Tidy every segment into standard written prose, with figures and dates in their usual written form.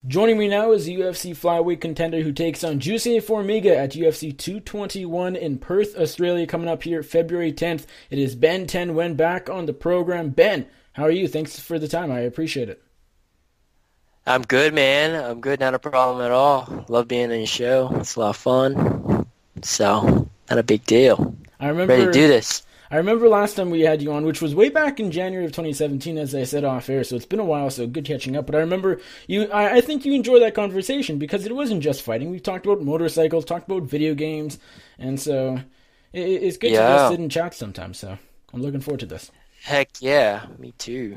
Joining me now is the UFC flyweight contender who takes on Jussier Formiga at UFC 221 in Perth, Australia, coming up here February 10th. It is Ben Nguyen back on the program. Ben, how are you? Thanks for the time. I appreciate it. I'm good, man. I'm good. Not a problem at all. Love being on your show. It's a lot of fun. So, not a big deal. I Ready to remember do this. I remember last time we had you on, which was way back in January of 2017, as I said off air, so it's been a while, so good catching up. But I remember I think you enjoyed that conversation because it wasn't just fighting. We talked about motorcycles, talked about video games, and so it's good to just Yeah. sit and chat sometimes, so I'm looking forward to this. Heck yeah. Me too.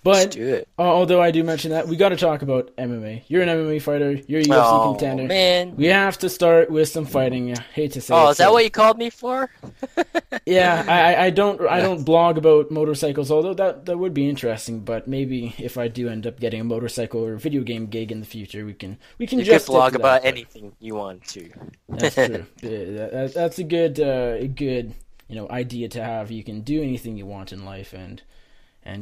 Let's But do it. although I do mention that, we got to talk about MMA. You're an MMA fighter. You're a UFC Oh, contender. man. We have to start with some fighting. I hate to say Oh, it. is that what you called me for? Yeah, I don't blog about motorcycles, although that would be interesting. But maybe if I do end up getting a motorcycle or video game gig in the future, we can You could just stick blog to about that. anything you want to. That's true. Yeah, that's a good idea to have. You can do anything you want in life, and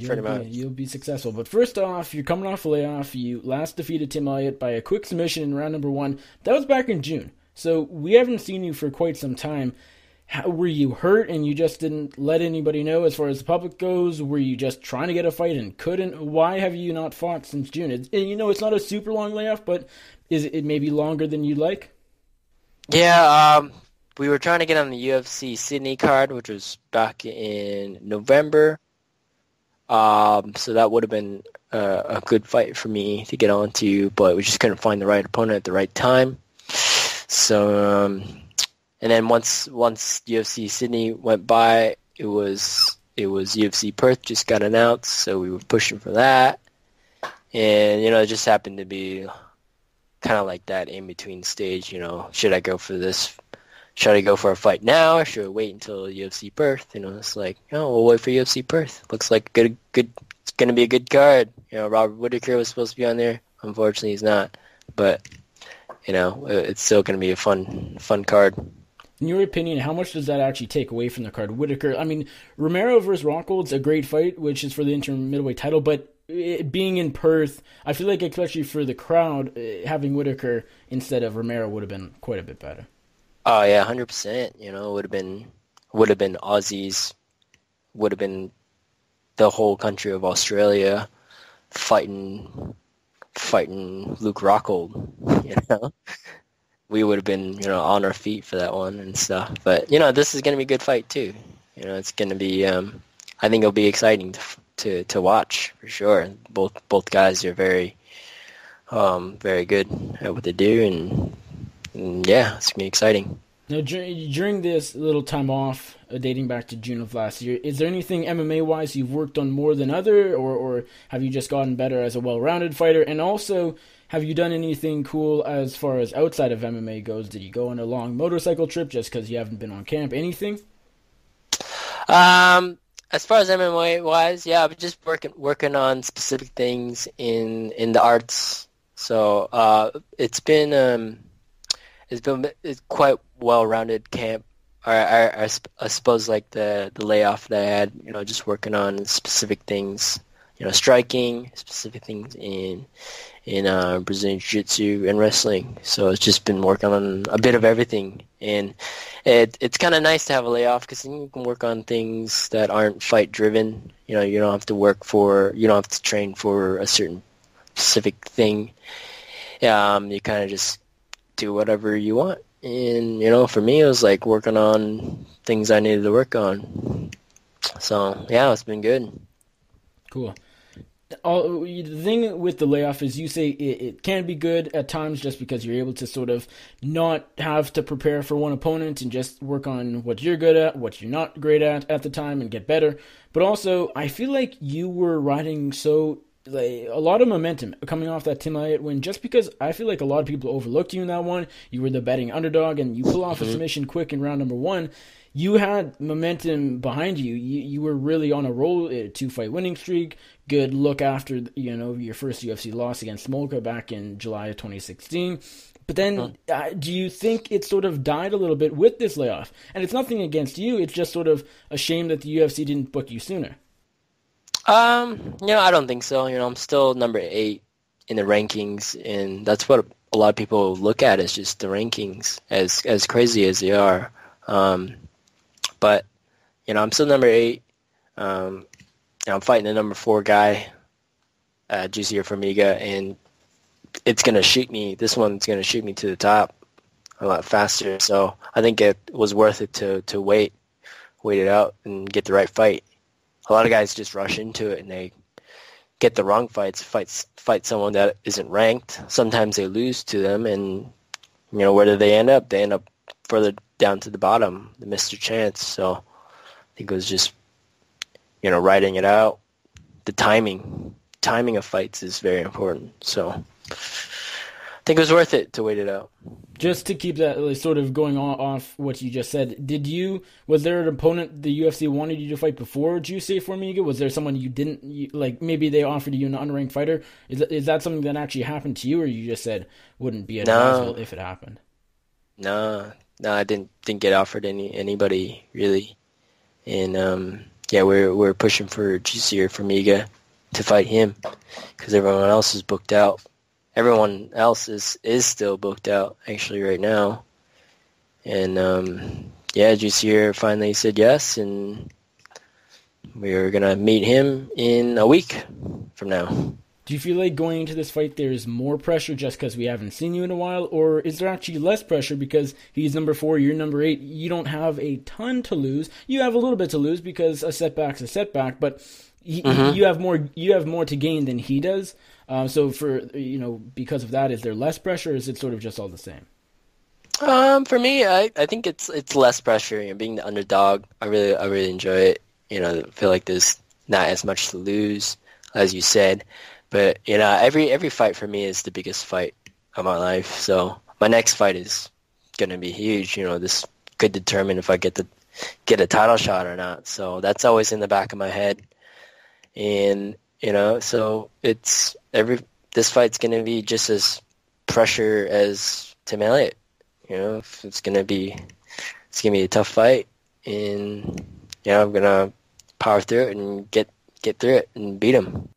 Pretty much. you'll be successful. But first off, you're coming off a layoff. You last defeated Tim Elliott by a quick submission in round number 1. That was back in June. So we haven't seen you for quite some time. Were you hurt and you just didn't let anybody know as far as the public goes? Were you just trying to get a fight and couldn't? Why have you not fought since June? It's not a super long layoff, but is it maybe longer than you'd like? Yeah, we were trying to get on the UFC Sydney card, which was back in November. So that would have been a good fight for me to get onto, but we just couldn't find the right opponent at the right time. So, and then once UFC Sydney went by, it was UFC Perth just got announced, so we were pushing for that. And it just happened to be kind of like that in between stage. Should I go for this? Should I go for a fight now, or should I wait until UFC Perth? It's like, we'll wait for UFC Perth. Looks like good. It's gonna be a good card. Robert Whittaker was supposed to be on there. Unfortunately, he's not. But it's still gonna be a fun card. In your opinion, how much does that actually take away from the card? Whittaker, I mean, Romero versus Rockhold's a great fight, which is for the interim middleweight title, but it being in Perth, I feel like especially for the crowd, having Whittaker instead of Romero would have been quite a bit better. Oh yeah, 100%. Would have been Aussies, would have been the whole country of Australia fighting Luke Rockhold. We would have been on our feet for that one and stuff. But this is gonna be a good fight too. It's gonna be. I think it'll be exciting to watch for sure. Both guys are very good at what they do, and yeah, it's gonna be exciting. Now, during this little time off, dating back to June of last year, is there anything MMA-wise you've worked on more than other, or have you just gotten better as a well-rounded fighter? And also, have you done anything cool as far as outside of MMA goes? Did you go on a long motorcycle trip just because you haven't been on camp? Anything? As far as MMA wise, yeah, I've just working on specific things in the arts. So it's quite well-rounded camp. I suppose like the layoff that I had, just working on specific things, striking, specific things in Brazilian Jiu-Jitsu and wrestling. So it's just been working on a bit of everything, and it's kind of nice to have a layoff because you can work on things that aren't fight-driven. You don't have to train for a certain specific thing. You kind of just do whatever you want. And, for me, it was like working on things I needed to work on. So, yeah, it's been good. Cool. The thing with the layoff is you say it can be good at times just because you're able to sort of not have to prepare for one opponent and just work on what you're good at, what you're not great at the time, and get better. But also, I feel like you were riding a lot of momentum coming off that Tim Elliott win, just because I feel like a lot of people overlooked you in that one. You were the betting underdog, and you pull off a submission quick in round number 1. You had momentum behind you. You were really on a roll, a 2-fight winning streak. Good look after your first UFC loss against Smolka back in July of 2016. But then, do you think it sort of died a little bit with this layoff? And it's nothing against you. It's just sort of a shame that the UFC didn't book you sooner. I don't think so. I'm still number 8 in the rankings, and that's what a lot of people look at, is just the rankings, as crazy as they are. But I'm still number 8. I'm fighting the number 4 guy, Jussier Formiga, and it's gonna shoot me. This one's gonna shoot me to the top a lot faster. So I think it was worth it to wait it out and get the right fight. A lot of guys just rush into it and they get the wrong fight someone that isn't ranked. Sometimes they lose to them, and where do they end up? They end up further down to the bottom. They missed their chance. So I think it was just writing it out. The timing of fights is very important. So I think it was worth it to wait it out. Just to keep that sort of going off what you just said, was there an opponent the UFC wanted you to fight before Jussier Formiga? Was there someone you didn't like? Maybe they offered you an unranked fighter. Is that something that actually happened to you, or you just said wouldn't be advisable if it happened? No, I didn't get offered anybody really, and we're pushing for Jussier Formiga to fight him because everyone else is booked out. Everyone else is still booked out actually right now, and Jussier finally said yes, and we're gonna meet him in a week from now. Do you feel like going into this fight there's more pressure just because we haven't seen you in a while, or is there actually less pressure because he's number 4, you're number 8? You don't have a ton to lose. You have a little bit to lose because a setback's a setback, but you have more to gain than he does. So for because of that, is there less pressure, or is it sort of just all the same? For me, I think it's less pressure. Being the underdog, I really enjoy it. I feel like there's not as much to lose, as you said. But every fight for me is the biggest fight of my life. So my next fight is gonna be huge. This could determine if I get a title shot or not. So that's always in the back of my head. And so this fight's gonna be just as pressure as Tim Elliott. It's gonna be a tough fight, and I'm gonna power through it and get through it and beat him.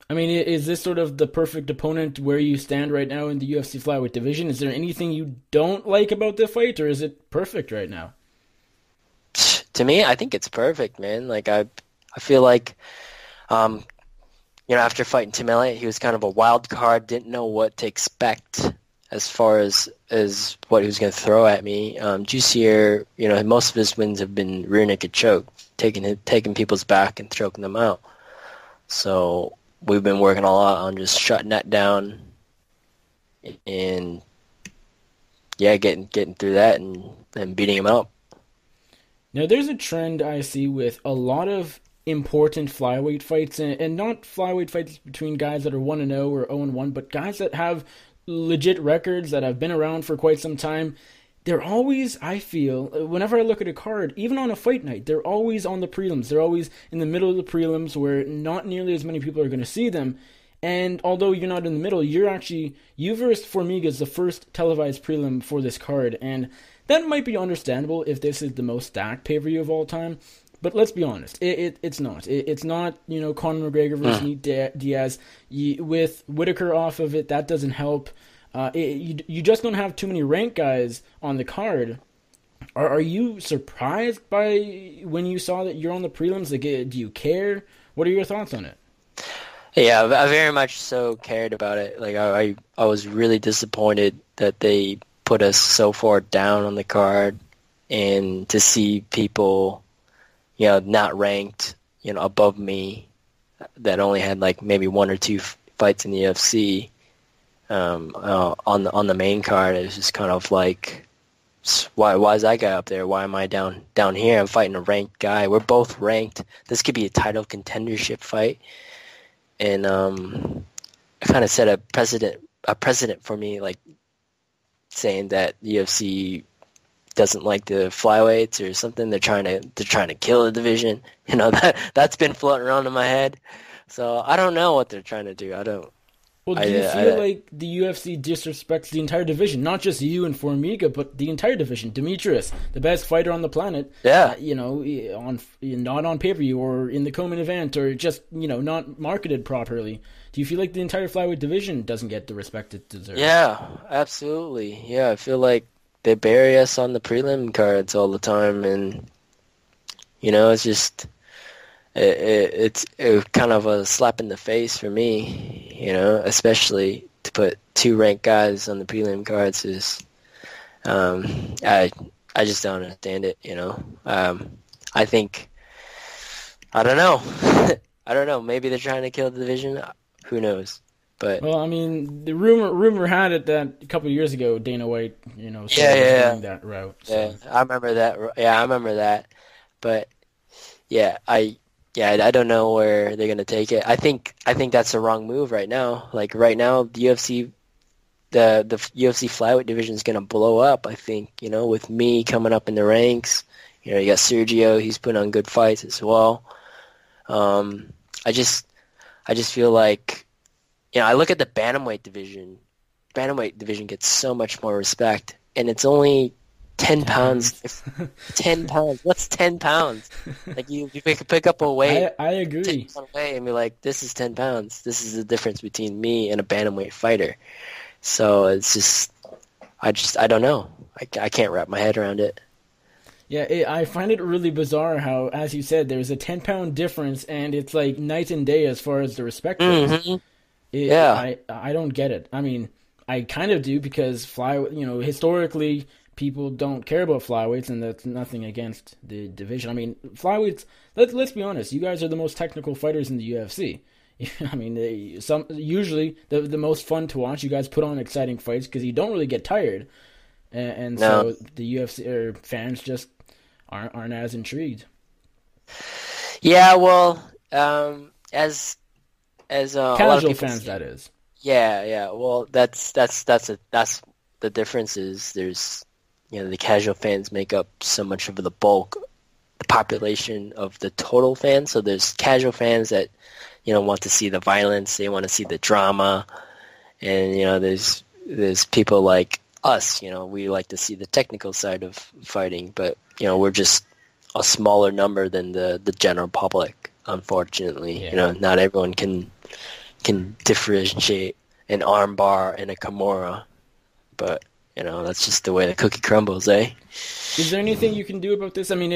I mean, is this sort of the perfect opponent where you stand right now in the UFC flyweight division? Is there anything you don't like about the fight, or is it perfect right now? To me, I think it's perfect, man. Like I feel like, after fighting Tim Elliott, he was kind of a wild card, didn't know what to expect as far as what he was going to throw at me. Jussier, most of his wins have been rear naked choke, taking people's back and choking them out. So we've been working a lot on just shutting that down and getting through that and beating him up. Now, there's a trend I see with a lot of important flyweight fights, and not flyweight fights between guys that are 1-0 or 0-1, but guys that have legit records that have been around for quite some time. They're always, I feel, whenever I look at a card, even on a fight night, they're always on the prelims. They're always in the middle of the prelims where not nearly as many people are going to see them. And although you're not in the middle, you versus Formiga is the first televised prelim for this card. And that might be understandable if this is the most stacked pay-per-view of all time. But let's be honest, it's not. It's not, Conor McGregor versus Nate Diaz. With Whitaker off of it, that doesn't help. You just don't have too many ranked guys on the card. Are you surprised by when you saw that you're on the prelims? Like, do you care? What are your thoughts on it? Yeah, I very much so cared about it. Like, I was really disappointed that they put us so far down on the card, and to see people, not ranked, above me, that only had like maybe 1 or 2 fights in the UFC. On the main card, it was just kind of like, why is that guy up there? Why am I down here? I'm fighting a ranked guy. We're both ranked. This could be a title contendership fight, and I kind of set a precedent for me, like saying that the UFC doesn't like the flyweights or something. They're trying to kill the division. That's been floating around in my head. So I don't know what they're trying to do. Well, do you feel like the UFC disrespects the entire division, not just you and Formiga, but the entire division? Demetrius, the best fighter on the planet, Yeah. on not on pay-per-view or in the co-main event or just not marketed properly. Do you feel like the entire flyweight division doesn't get the respect it deserves? Yeah, absolutely. Yeah, I feel like they bury us on the prelim cards all the time, and it's just it's kind of a slap in the face for me, especially to put two ranked guys on the prelim cards is I just don't understand it, I think I don't know. I don't know. Maybe they're trying to kill the division. Who knows? But well, I mean, the rumor had it that a couple of years ago Dana White, started going that route. So. Yeah, I remember that. Yeah, I remember that. But yeah, I don't know where they're gonna take it. I think that's the wrong move right now. Like right now, the UFC flyweight division is gonna blow up. I think with me coming up in the ranks. You got Sergio. He's putting on good fights as well. I just feel like I look at the bantamweight division. Bantamweight division gets so much more respect, and it's only 10 pounds. 10 pounds. What's 10 pounds? Like you pick up a weight. I agree. Away and be like, this is 10 pounds. This is the difference between me and a bantamweight fighter. So it's just, I don't know. I can't wrap my head around it. Yeah, I find it really bizarre how, as you said, there's a 10-pound difference, and it's like night and day as far as the respect goes. Mm-hmm. I don't get it. I mean, I kind of do because historically people don't care about flyweights, and that's nothing against the division. I mean, flyweights. Let's be honest. You guys are the most technical fighters in the UFC. I mean, usually the most fun to watch. You guys put on exciting fights because you don't really get tired, and no. So the UFC fans just aren't as intrigued. Yeah, well, as casual a lot of people fans, that is. Yeah. Well, that's the difference is there's the casual fans make up so much of the bulk, the population of the total fans. So there's casual fans that want to see the violence, they want to see the drama, and there's people like us. We like to see the technical side of fighting, but we're just a smaller number than the general public. Unfortunately, yeah. Not everyone can differentiate an armbar and a Kimura, but that's just the way the cookie crumbles, eh? Is there anything you can do about this? I mean,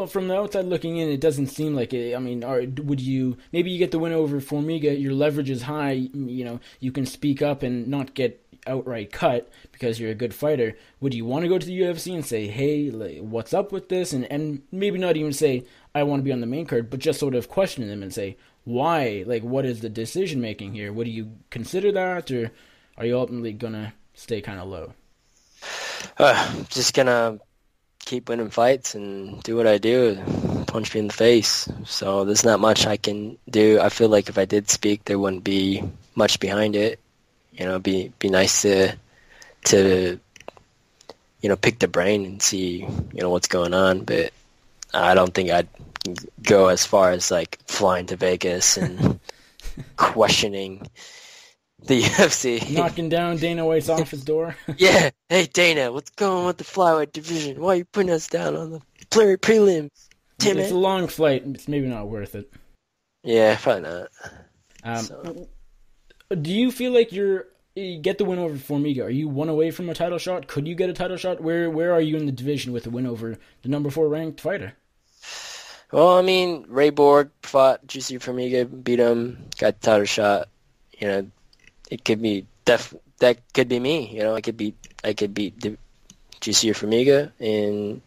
from the outside looking in, it doesn't seem like it. I mean, would you maybe you get the win over Formiga? Your leverage is high. You can speak up and not get outright cut because you're a good fighter. Would you want to go to the UFC and say, hey, like, what's up with this? And maybe not even say, I want to be on the main card, but just sort of question them and say, why? Like, what is the decision making here? Would you consider that, or are you ultimately going to stay kind of low? Just going to keep winning fights and do what I do, punch me in the face. So there's not much I can do. I feel like if I did speak, there wouldn't be much behind it. Be nice to pick the brain and see what's going on, but I don't think I'd go as far as like flying to Vegas and questioning the UFC, knocking down Dana White's office door. Yeah, hey Dana, what's going on with the flyweight division? Why are you putting us down on the prelims? It's a long flight. It's maybe not worth it. Yeah, probably not. Do you feel like you get the win over Formiga? Are you one away from a title shot? Could you get a title shot? Where are you in the division with the win over the number 4 ranked fighter? Well, I mean, Ray Borg fought Jussier Formiga, beat him, got the title shot. It could be that could be me. I could beat Jussier Formiga and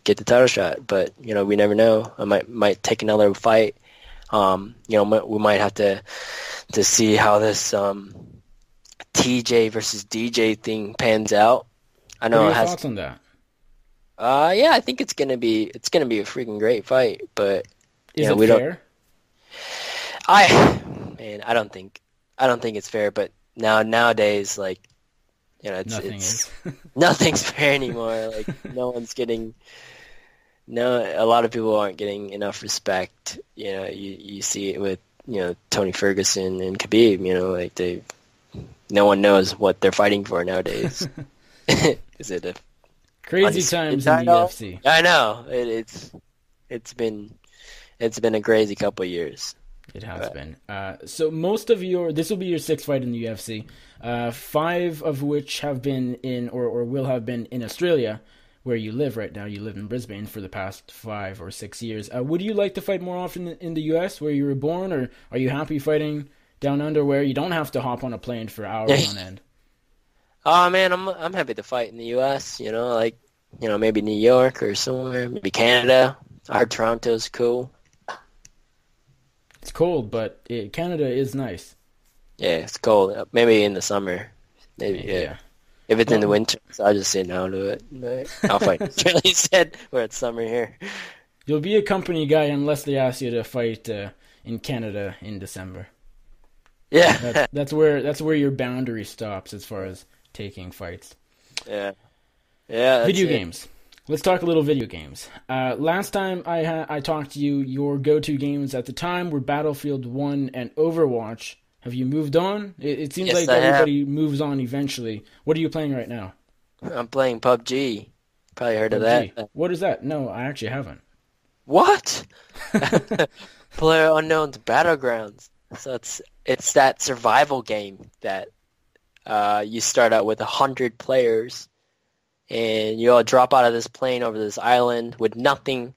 get the title shot. But we never know. I might take another fight. We might have to see how this TJ versus DJ thing pans out. I know. What are your thoughts on that? Yeah, I think it's gonna be a freaking great fight. But is it fair? I don't think it's fair. But nowadays, like it's nothing's fair anymore. Like no one's getting. No, a lot of people aren't getting enough respect. You see it with Tony Ferguson and Khabib. Like no one knows what they're fighting for nowadays. Is it a Crazy times in the UFC. I know it's been a crazy couple of years. It has been. So most of this will be your 6th fight in the UFC. 5 of which have been in or will have been in Australia, where you live right now. You live in Brisbane for the past 5 or 6 years. Would you like to fight more often in the US, where you were born, or are you happy fighting down under, where you don't have to hop on a plane for hours on end? Oh man, I'm happy to fight in the US. Maybe New York or somewhere, maybe Canada. I heard Toronto's cool. It's cold, but Canada is nice. Yeah, it's cold. Maybe in the summer. Maybe, yeah. If it's in the winter, so I'll just say no to it. But I'll fight in Australia instead, where it's summer here. You'll be a company guy unless they ask you to fight in Canada in December. Yeah. That's where your boundary stops as far as taking fights. Yeah. Yeah. Video games. Let's talk a little video games. Last time I talked to you, your go-to games at the time were Battlefield 1 and Overwatch. Have you moved on? It seems like everybody moves on eventually. What are you playing right now? I'm playing PUBG. Probably heard of that. What is that? No, I actually haven't. What? PlayerUnknown's Battlegrounds. So it's that survival game that you start out with 100 players. And you all drop out of this plane over this island with nothing.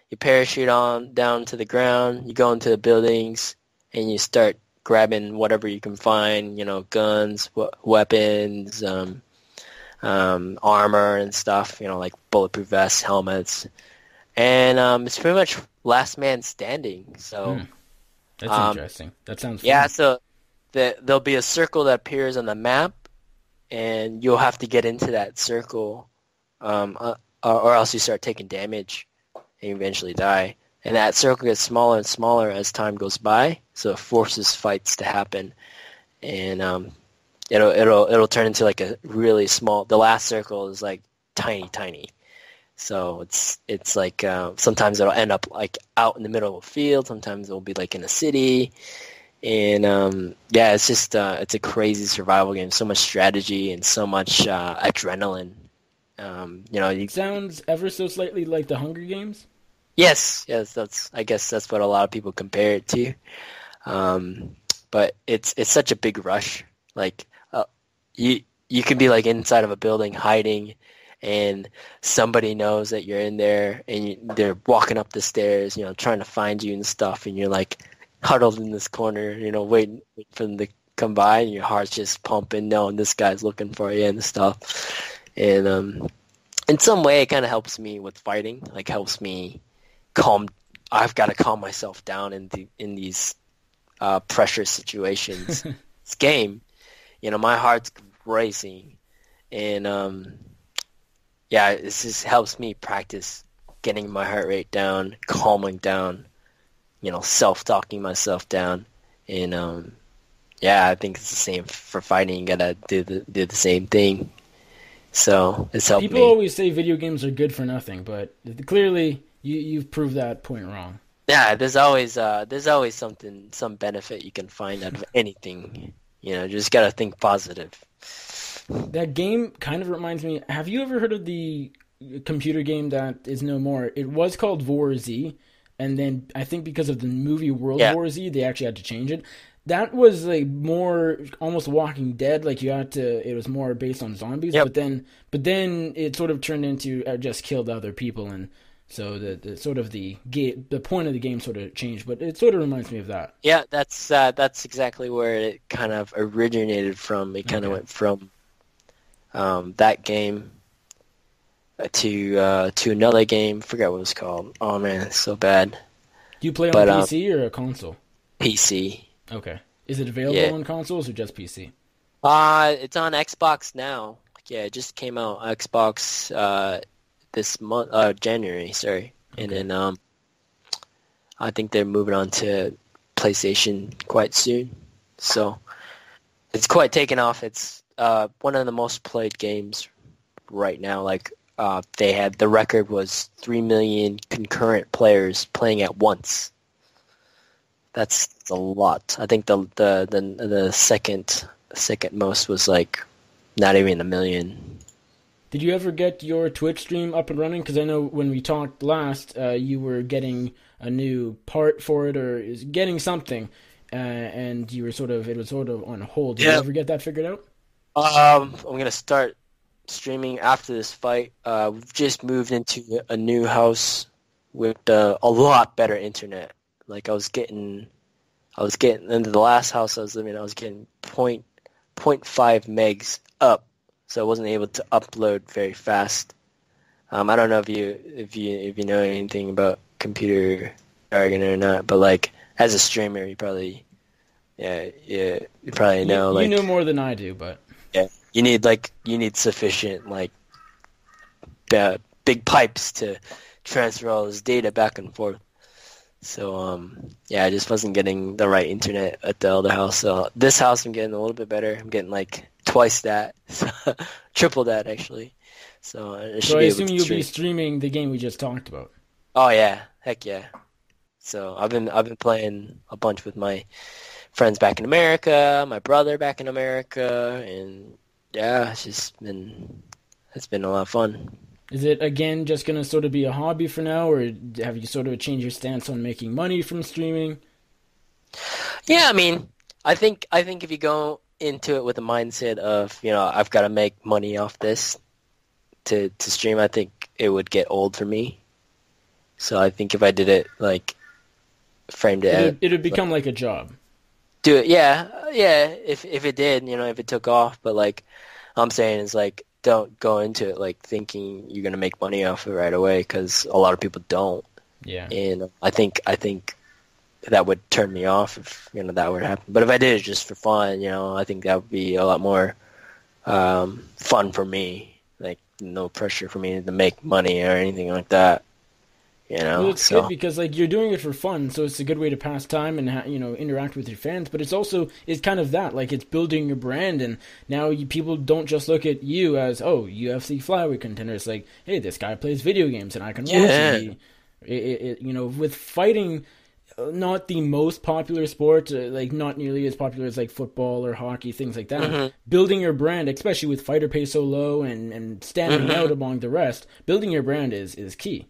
You parachute down to the ground. You go into the buildings, and you start grabbing whatever you can find. Guns, weapons, armor and stuff. Like bulletproof vests, helmets, and it's pretty much last man standing. So that's interesting. That sounds fun. Yeah. So there'll be a circle that appears on the map. And you'll have to get into that circle, or else you start taking damage and you eventually die. And that circle gets smaller and smaller as time goes by, so it forces fights to happen. And it'll turn into like a really small. The last circle is like tiny. So it's like sometimes it'll end up like out in the middle of a field. Sometimes it'll be like in a city. And it's just it's a crazy survival game. So much strategy and so much adrenaline. It sounds ever so slightly like the Hunger Games. Yes. I guess that's what a lot of people compare it to. But it's such a big rush. Like you can be like inside of a building hiding, and somebody knows that you're in there, and they're walking up the stairs, trying to find you and stuff, and you're like huddled in this corner, waiting for them to come by, and your heart's just pumping, knowing this guy's looking for you and stuff. And in some way, it kind of helps me with fighting. Like, helps me I've got to calm myself down in these pressure situations. This game, my heart's racing, and it just helps me practice getting my heart rate down, calming down. Self-talking myself down, and I think it's the same for fighting. You gotta do the same thing. So it's helped me. People always say video games are good for nothing, but clearly you've proved that point wrong. Yeah, there's always some benefit you can find out of anything. Just gotta think positive. That game kind of reminds me. Have you ever heard of the computer game that is no more? It was called War Z. And then I think because of the movie World War Z, they actually had to change it. That was like more almost Walking Dead. Like it was more based on zombies. Yep. But then it sort of turned into just killed other people, and so the sort of the point of the game sort of changed. But it sort of reminds me of that. Yeah, that's exactly where it kind of originated from. It kind of went from that game to another game. Forgot what it was called. Oh man, it's so bad. Do you play on PC or a console? PC. Okay. Is it available on consoles or just PC? It's on Xbox now. Yeah, it just came out Xbox this month, January. Sorry, okay. And then I think they're moving on to PlayStation quite soon. So it's quite taken off. It's one of the most played games right now. Like. The record was 3 million concurrent players playing at once. That's a lot. I think the second most was like not even 1 million. Did you ever get your Twitch stream up and running? Because I know when we talked last, you were getting a new part for it, or is getting something, and it was sort of on hold. Did you ever get that figured out? I'm gonna start streaming after this fight. We've just moved into a new house with a lot better internet. Like I was getting into the last house I was living in, I was getting point 0.5 megs up, so I wasn't able to upload very fast. I don't know if you know anything about computer jargon or not, but like as a streamer, you probably know, like you know more than I do, but yeah, you need sufficient like big pipes to transfer all this data back and forth. So I just wasn't getting the right internet at the other house. So this house I'm getting a little bit better. I'm getting like twice that, triple that actually. So I assume you'll be streaming the game we just talked about. Oh yeah, heck yeah. So I've been playing a bunch with my friends back in America, my brother back in America, and yeah, it's been a lot of fun. Is it, again, just going to sort of be a hobby for now, or have you sort of changed your stance on making money from streaming? Yeah, I mean, I think if you go into it with a mindset of, I've got to make money off this to stream, I think it would get old for me. So I think if I did it, like, framed it it would become like a job. Do it, yeah, if it did, if it took off, but, like, I'm saying is, like, don't go into it like thinking you're gonna make money off it right away, because a lot of people don't. Yeah. And I think that would turn me off if that would happen. But if I did it just for fun, I think that would be a lot more fun for me. Like no pressure for me to make money or anything like that. Well, it's good because like you're doing it for fun, so it's a good way to pass time and interact with your fans. But it's kind of that, like it's building your brand, and now people don't just look at you as UFC flyweight contender. It's like, hey, this guy plays video games and I can watch him. With fighting, not the most popular sport, like not nearly as popular as like football or hockey, things like that. Mm-hmm. Building your brand, especially with fighter pay so low and standing out among the rest, building your brand is key.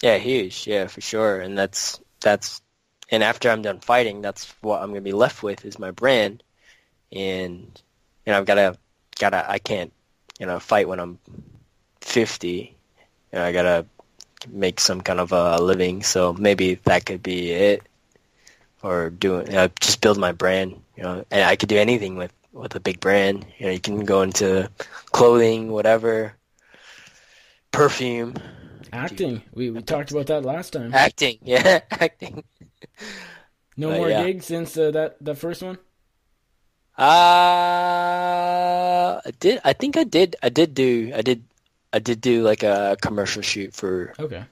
Yeah, huge. Yeah, for sure. And that's and after I'm done fighting, that's what I'm gonna be left with is my brand. And I've gotta I can't fight when I'm 50. I gotta make some kind of a living. So maybe that could be it, or just build my brand. And I could do anything with a big brand. You can go into clothing, whatever, perfume. Acting. We talked about that last time. Acting. No more gigs since the first one? I think I did do like a commercial shoot for. Okay.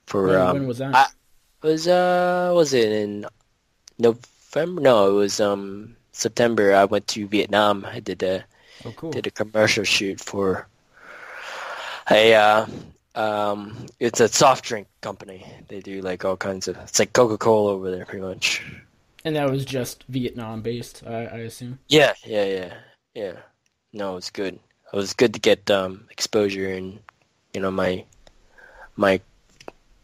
For when was that? Was it in November? No, it was September. I went to Vietnam. I did a commercial shoot for it's a soft drink company. They do like all kinds of. It's like Coca-Cola over there, pretty much. And that was just Vietnam based, I assume. Yeah. No, it was good. It was good to get exposure and my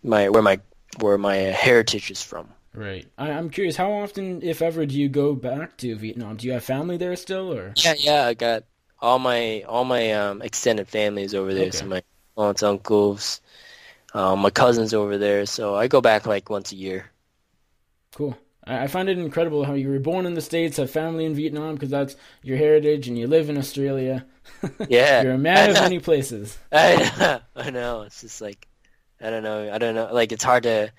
where my heritage is from. Right. I'm curious. How often, if ever, do you go back to Vietnam? Do you have family there still, or? Yeah. I got all my extended families over there. Okay. So my aunts, uncles, my cousins over there, so I go back like once a year. Cool. I find it incredible how you were born in the States, have family in Vietnam, because that's your heritage, and you live in Australia. Yeah. You're a man of many places. I know. It's just like, I don't know. Like, it's hard to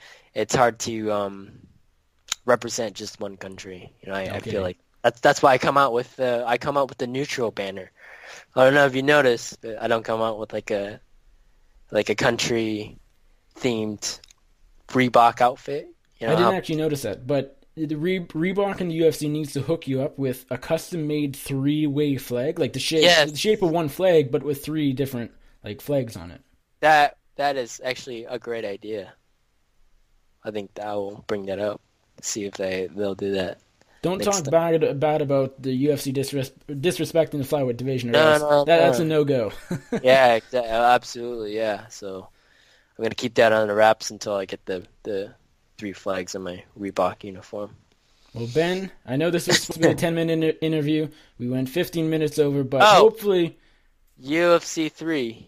represent just one country. I feel like that's why I come out with the neutral banner. I don't know if you noticed, but I don't come out with like a country themed Reebok outfit. I didn't actually notice that, but the Reebok and the UFC needs to hook you up with a custom-made 3-way flag, like the shape of one flag, but with 3 different like flags on it. That is actually a great idea. I think that will bring that up. See if they'll do that. Don't Next talk time. bad about the UFC disrespecting the flyweight division, or No, else no, that's a no. no-go. Yeah, absolutely, yeah. So I'm gonna keep that under wraps until I get the 3 flags in my Reebok uniform. Well, Ben, I know this was supposed to be a 10-minute interview. We went 15 minutes over, but Oh, hopefully UFC 3.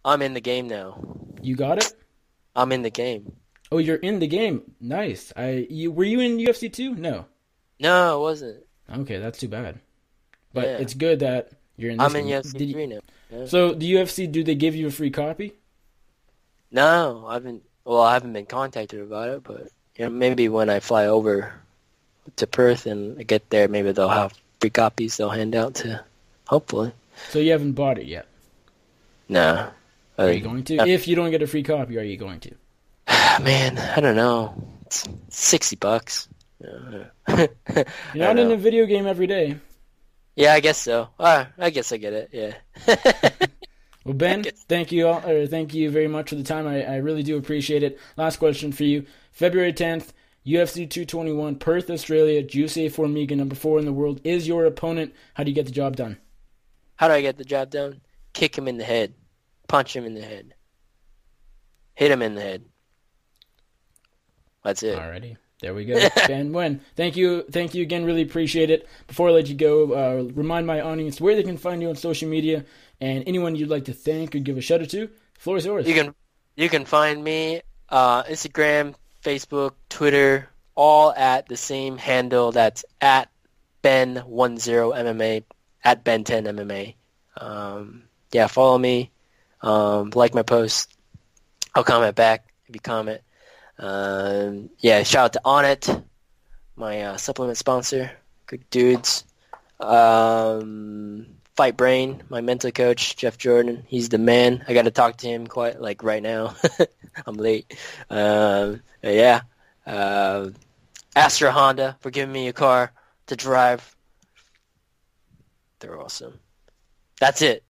I'm in the game now. you got it. I'm in the game. Oh, you're in the game. Nice. Were you in UFC 2? No. No, it wasn't. Okay, that's too bad. But Yeah, it's good that you're in this I'm in game. UFC 3 now. Yeah. So the UFC, do they give you a free copy? No, I haven't been contacted about it, but maybe when I fly over to Perth and I get there, maybe they'll have free copies they'll hand out to. Hopefully. So you haven't bought it yet. No. Are you going to? If you don't get a free copy, are you going to? Man, I don't know. It's $60. Yeah. You're I not don't in a know. video game every day. Yeah, I guess so. I guess I get it. Yeah. Well, I Ben, guess. thank you very much for the time. I really do appreciate it. Last question for you. February 10th, UFC 221, Perth, Australia, Jussier Formiga, number 4 in the world, is your opponent. How do you get the job done? How do I get the job done? Kick him in the head. Punch him in the head. Hit him in the head. That's it. Alrighty. There we go. Ben Nguyen. Thank you again. Really appreciate it. Before I let you go, remind my audience where they can find you on social media and anyone you'd like to thank or give a shout out to. The floor is yours. You can find me Instagram, Facebook, Twitter, all at the same handle. That's at Ben10MMA, at Ben10MMA. Yeah, follow me. Like my post. I'll comment back if you comment. Yeah, shout out to On It, my supplement sponsor. Good dudes. Fight Brain, my mental coach, Jeff Jordan. He's the man. I got to talk to him quite like right now. I'm late. Yeah. Astra Honda for giving me a car to drive. They're awesome. That's it.